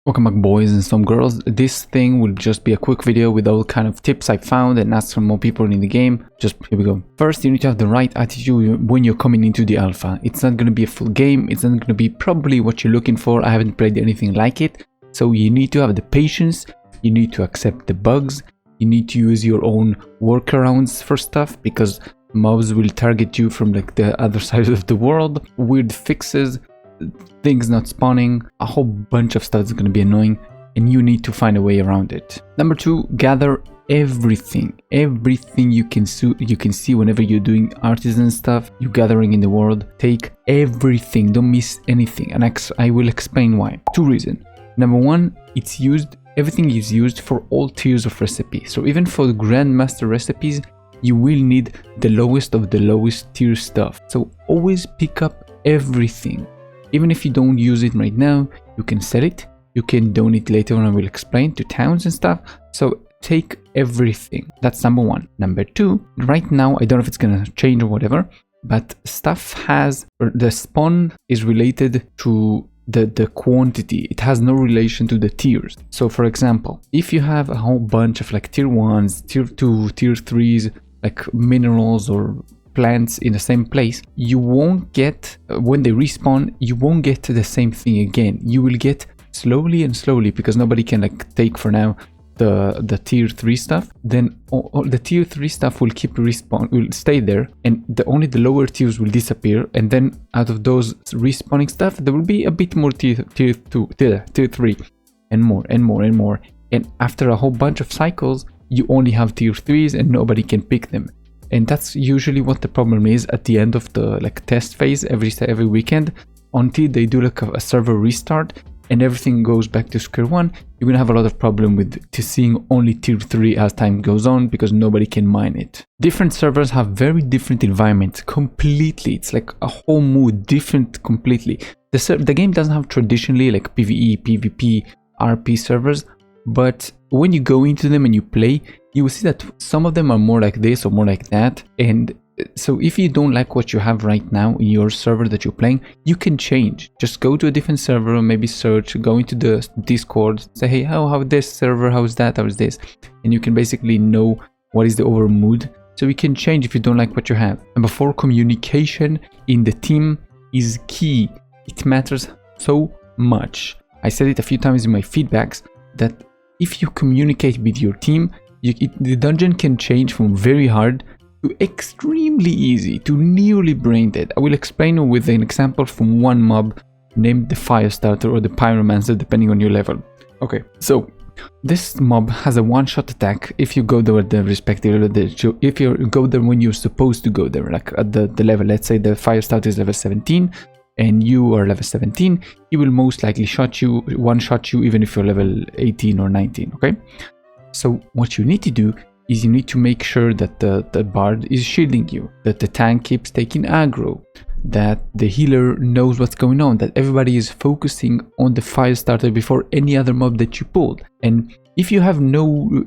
Welcome back, boys and some girls. This thing will just be a quick video with all kind of tips I found and ask some more people in the game. Just here we go. First, you need to have the right attitude when you're coming into the alpha. It's not going to be a full game. It's not going to be probably what you're looking for. I haven't played anything like it. So you need to have the patience. You need to accept the bugs. You need to use your own workarounds for stuff because mobs will target you from like the other side of the world. Weird fixes, things not spawning, a whole bunch of stuff is going to be annoying, and you need to find a way around it. Number two, gather everything you can see whenever you're doing artisan stuff, you're gathering in the world. Take everything, don't miss anything, and I will explain why. Two reasons. Number one, everything is used for all tiers of recipe. So even for the grandmaster recipes, you will need the lowest of the lowest tier stuff. So always pick up everything. Even if you don't use it right now, you can sell it, you can donate later on, I will explain, to towns and stuff. So take everything. That's number one. Number two, right now, I don't know if it's gonna change or whatever, but the spawn is related to the quantity. It has no relation to the tiers. So for example, if you have a whole bunch of like tier 1s, tier 2, tier 3s, like minerals or plants in the same place, you won't get, when they respawn, you won't get the same thing again. You will get slowly and slowly because nobody can like take for now the tier 3 stuff. Then all the tier 3 stuff will keep respawn, will stay there, and only the lower tiers will disappear. And then out of those respawning stuff, there will be a bit more tier 3, and more and more and more. And after a whole bunch of cycles, you only have tier 3s and nobody can pick them. And that's usually what the problem is at the end of the like test phase every weekend, until they do like a server restart and everything goes back to square one. You're gonna have a lot of problem with seeing only tier 3 as time goes on because nobody can mine it. Different servers have very different environments completely. It's like a whole mood, different completely. The game doesn't have traditionally like PvE, PvP, RP servers, but when you go into them and you play, you will see that some of them are more like this or more like that. And so if you don't like what you have right now in your server that you're playing, you can change. Just go to a different server, maybe search, go into the Discord, say, hey, how this server, how's that, how's this? And you can basically know what is the overall mood. So you can change if you don't like what you have. Number four, communication in the team is key. It matters so much. I said it a few times in my feedbacks that if you communicate with your team, the dungeon can change from very hard to extremely easy to nearly brain dead. I will explain with an example from one mob named the Firestarter or the Pyromancer, depending on your level. Okay, so this mob has a one-shot attack if you go there at the respective level. If you go there when you're supposed to go there, like at the level, let's say the Firestarter is level 17 and you are level 17, he will most likely one-shot you even if you're level 18 or 19, okay? So what you need to do is you need to make sure that the bard is shielding you, that the tank keeps taking aggro, that the healer knows what's going on, that everybody is focusing on the Firestarter before any other mob that you pulled. And if you have no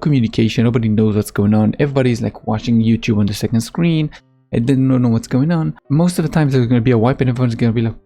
communication, nobody knows what's going on, everybody is like watching YouTube on the second screen and they don't know what's going on, most of the time there's going to be a wipe and everyone's going to be like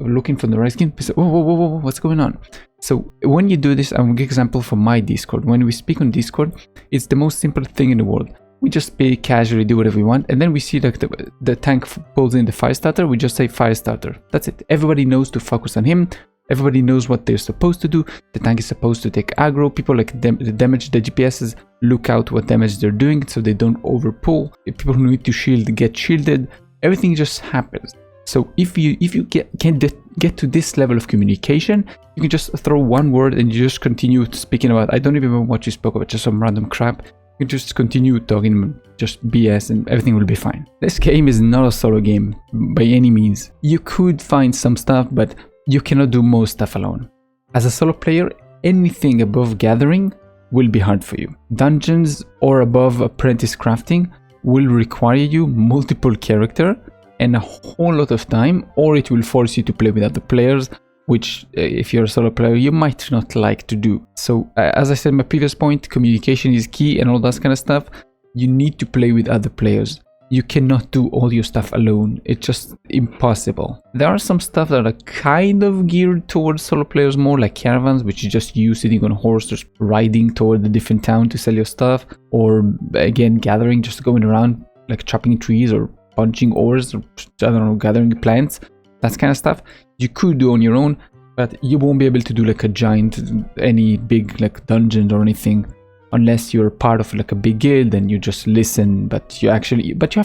looking for the right skin. Whoa, what's going on? So when you do this, I'm going to give an example from my Discord. When we speak on Discord, it's the most simple thing in the world. We just speak casually, do whatever we want, and then we see like the tank pulls in the Firestarter, we just say Firestarter. That's it. Everybody knows to focus on him. Everybody knows what they're supposed to do. The tank is supposed to take aggro. People like the damage, the GPSs look out what damage they're doing so they don't overpull. If people who need to shield get shielded. Everything just happens. So if you can get to this level of communication, you can just throw one word and you just continue speaking about, I don't even remember what you spoke about, just some random crap. You can just continue talking just BS and everything will be fine. This game is not a solo game by any means. You could find some stuff, but you cannot do most stuff alone. As a solo player, anything above gathering will be hard for you. Dungeons or above apprentice crafting will require you multiple character and a whole lot of time, or it will force you to play with other players, which if you're a solo player you might not like to do. So as I said in my previous point, communication is key and all that kind of stuff. You need to play with other players. you cannot do all your stuff alone. It's just impossible. There are some stuff that are kind of geared towards solo players more, like caravans, which is just you sitting on a horse, just riding toward a different town to sell your stuff, or again gathering, just going around like chopping trees or punching ores, or I don't know, gathering plants. That kind of stuff you could do on your own, but you won't be able to do like a giant, any big like dungeon or anything, unless you're part of like a big guild and you just listen, but you have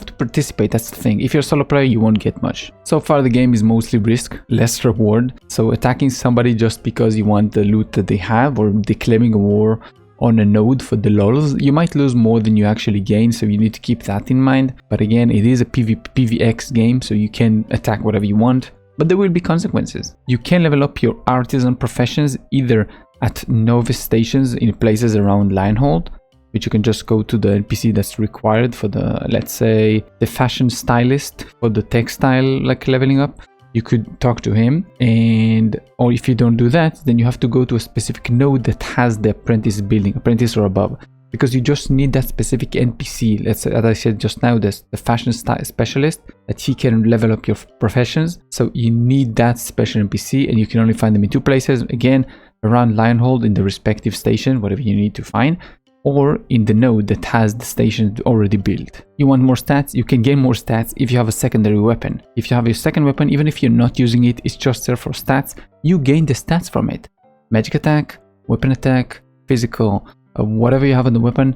to participate. That's the thing. If you're a solo player, you won't get much. So far the game is mostly risk, less reward. So attacking somebody just because you want the loot that they have, or declaring a war on a node for the lols, you might lose more than you actually gain, so you need to keep that in mind. But again, it is a PvX game, so you can attack whatever you want, but there will be consequences. You can level up your artisan professions either at novice stations in places around Lionhold, which you can just go to the NPC that's required for the, let's say, the fashion stylist for the textile like leveling up. You could talk to him, or if you don't do that, then you have to go to a specific node that has the apprentice building, apprentice or above, because you just need that specific NPC. Let's say, as I said just now, there's the fashion style specialist, that he can level up your professions. So you need that special NPC, and you can only find them in two places. Again, around Lionhold in the respective station, whatever you need to find, or in the node that has the station already built. You want more stats? You can gain more stats if you have a secondary weapon. If you have your second weapon, even if you're not using it, it's just there for stats, you gain the stats from it. Magic attack, weapon attack, physical, whatever you have on the weapon,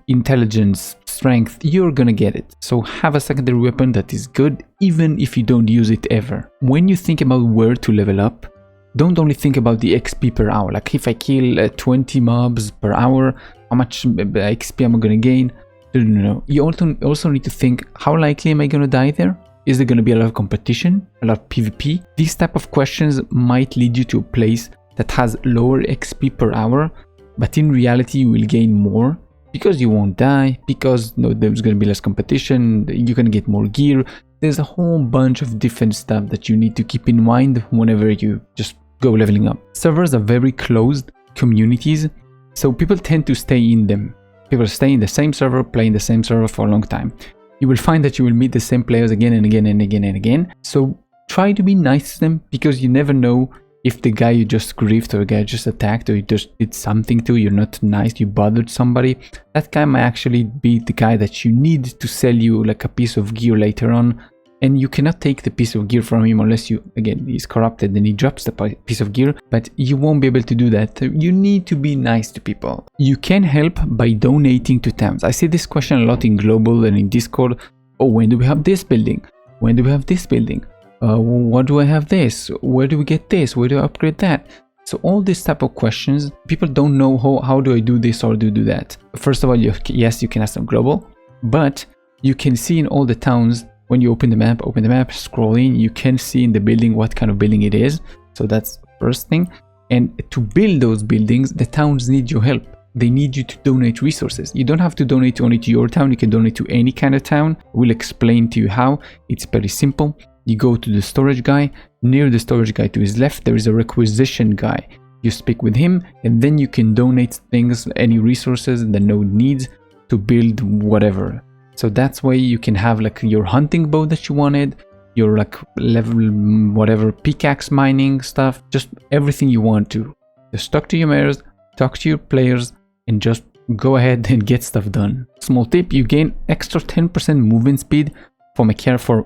intelligence, strength, you're gonna get it. So have a secondary weapon that is good, even if you don't use it ever. When you think about where to level up, don't only think about the XP per hour, like if I kill 20 mobs per hour, how much XP am I gonna gain? No. You also need to think, how likely am I gonna die there? Is there gonna be a lot of competition, a lot of PvP? These type of questions might lead you to a place that has lower XP per hour, but in reality you will gain more because you won't die, because there's gonna be less competition, you can get more gear. There's a whole bunch of different stuff that you need to keep in mind whenever you just go leveling up. Servers are very closed communities, so people tend to stay in them. People stay in the same server, playing the same server for a long time. You will find that you will meet the same players again and again and again and again. So try to be nice to them, because you never know if the guy you just griefed, or the guy you just attacked, or you just did something to, you're not nice, you bothered somebody. That guy might actually be the guy that you need to sell you like a piece of gear later on. And you cannot take the piece of gear from him unless you, again, he's corrupted and he drops the piece of gear, but you won't be able to do that. You need to be nice to people. You can help by donating to towns. I see this question a lot in Global and in Discord. Oh, when do we have this building? When do we have this building? What do I have this? Where do we get this? Where do I upgrade that? So all these type of questions, people don't know how do I do this or do that. First of all, yes, you can ask them Global, but you can see in all the towns, when you open the map, scroll in, you can see in the building what kind of building it is. So that's the first thing. And to build those buildings, the towns need your help. They need you to donate resources. You don't have to donate only to your town. You can donate to any kind of town. We'll explain to you how. It's very simple. You go to the storage guy. Near the storage guy to his left, there is a requisition guy. You speak with him, and then you can donate things, any resources the node needs to build whatever. So that's why you can have like your hunting bow that you wanted, your like level whatever pickaxe mining stuff, just everything you want to. Just talk to your mayors, talk to your players, and just go ahead and get stuff done. Small tip, you gain extra 10% movement speed from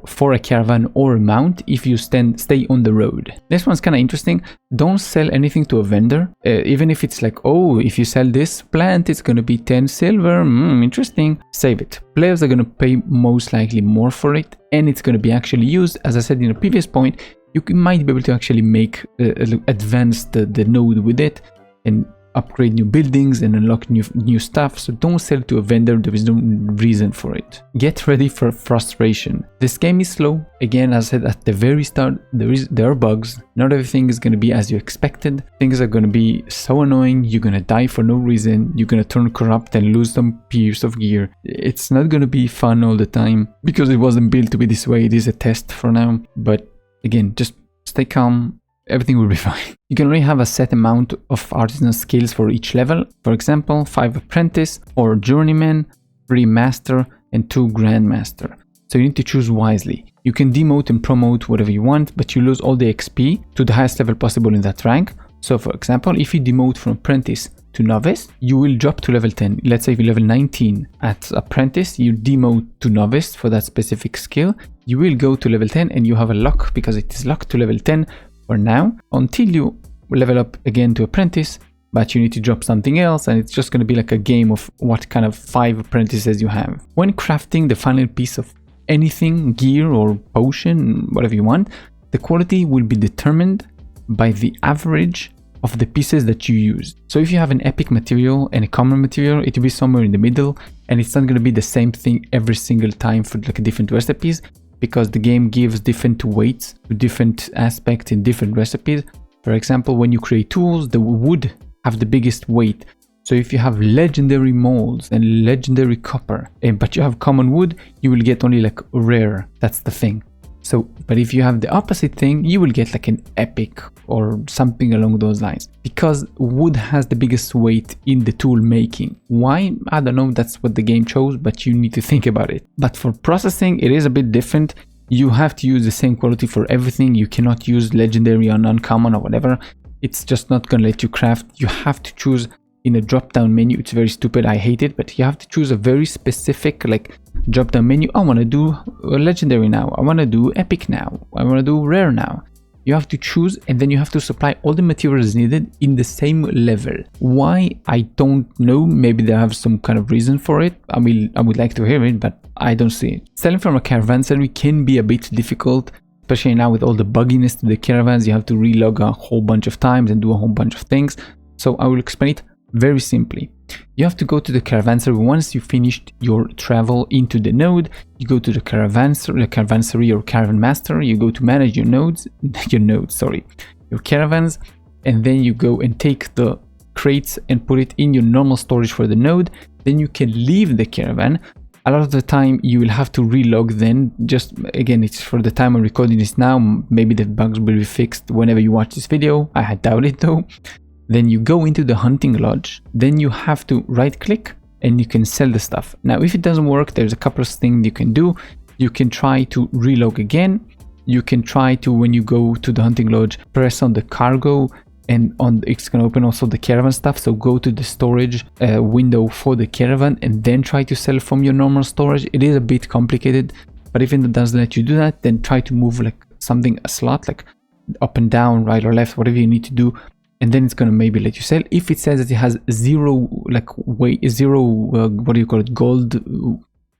for a caravan or a mount if you stay on the road. This one's kind of interesting. Don't sell anything to a vendor, even if it's like, oh, if you sell this plant, it's going to be 10 silver. Interesting. Save it. Players are going to pay most likely more for it, and it's going to be actually used. As I said in a previous point, you might be able to actually make advance the node with it and upgrade new buildings and unlock new stuff. So don't sell to a vendor. There is no reason for it. Get ready for frustration. This game is slow. Again, as I said at the very start, there are bugs. Not everything is going to be as you expected. Things are going to be so annoying. You're going to die for no reason. You're going to turn corrupt and lose some piece of gear. It's not going to be fun all the time because it wasn't built to be this way. It is a test for now. But again, just stay calm. Everything will be fine. You can only have a set amount of artisan skills for each level. For example, 5 apprentice, 4 journeyman, 3 master, and 2 Grandmaster. So you need to choose wisely. You can demote and promote whatever you want, but you lose all the XP to the highest level possible in that rank. So for example, if you demote from Apprentice to Novice, you will drop to level 10. Let's say if you're level 19 at Apprentice, you demote to Novice for that specific skill. You will go to level 10 and you have a lock because it is locked to level 10 for now until you level up again to Apprentice, but you need to drop something else, and it's just going to be like a game of what kind of 5 apprentices you have. When crafting the final piece of anything, gear or potion, whatever you want, the quality will be determined by the average of the pieces that you use. So if you have an epic material and a common material, it will be somewhere in the middle, and it's not going to be the same thing every single time for like different recipes, because the game gives different weights to different aspects in different recipes. For example, when you create tools, the wood have the biggest weight. So if you have legendary molds and legendary copper, but you have common wood, you will get only like rare. That's the thing. So, but if you have the opposite thing, you will get like an epic or something along those lines, because wood has the biggest weight in the tool making. Why? I don't know. That's what the game chose, but you need to think about it. But for processing, it is a bit different. You have to use the same quality for everything. You cannot use legendary or uncommon or whatever. It's just not gonna let you craft. You have to choose in a drop-down menu. It's very stupid, I hate it, but you have to choose a very specific like drop-down menu. I want to do legendary now, I want to do epic now, I want to do rare now. You have to choose, and then you have to supply all the materials needed in the same level. Why? I don't know. Maybe they have some kind of reason for it. I would like to hear it, but I don't see it. Selling from a caravanserai can be a bit difficult, especially now with all the bugginess to the caravans. You have to relog a whole bunch of times and do a whole bunch of things. So I will explain it very simply. You have to go to the caravanserai once you finished your travel into the node. You go to the caravanserai or caravan master. You go to manage your your caravans, and then you go and take the crates and put it in your normal storage for the node. Then you can leave the caravan. A lot of the time you will have to relog then. Just again, it's for the time I'm recording this now. Maybe the bugs will be fixed whenever you watch this video. I doubt it though. Then you go into the hunting lodge. Then you have to right click and you can sell the stuff. Now if it doesn't work, there's a couple of things you can do. You can try to relog again. You can try to, when you go to the hunting lodge, press on the cargo, and it's going to open also the caravan stuff. So go to the storage window for the caravan and then try to sell from your normal storage. It is a bit complicated, but if it doesn't let you do that, then try to move like something, a slot, like up and down, right or left, whatever you need to do, and then it's going to maybe let you sell. If it says that it has zero gold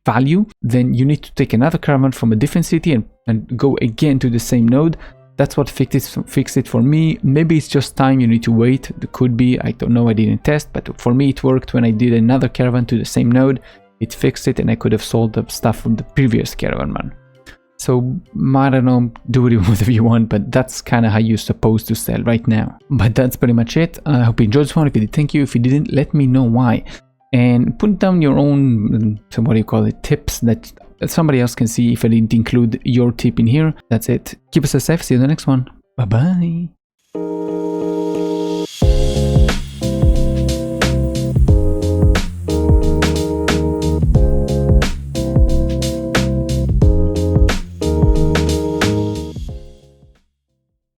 value, then you need to take another caravan from a different city and go again to the same node. That's what fixed it for me. Maybe it's just time you need to wait. It could be, I don't know, I didn't test, but for me it worked. When I did another caravan to the same node, it fixed it and I could have sold the stuff from the previous caravan man. So I don't know, do it whatever you want, but that's kind of how you're supposed to sell right now. But that's pretty much it. I hope you enjoyed this one. If you did, thank you. If you didn't, let me know why. And put down your own, tips that somebody else can see if I didn't include your tip in here. That's it. Keep us safe. See you in the next one. Bye bye.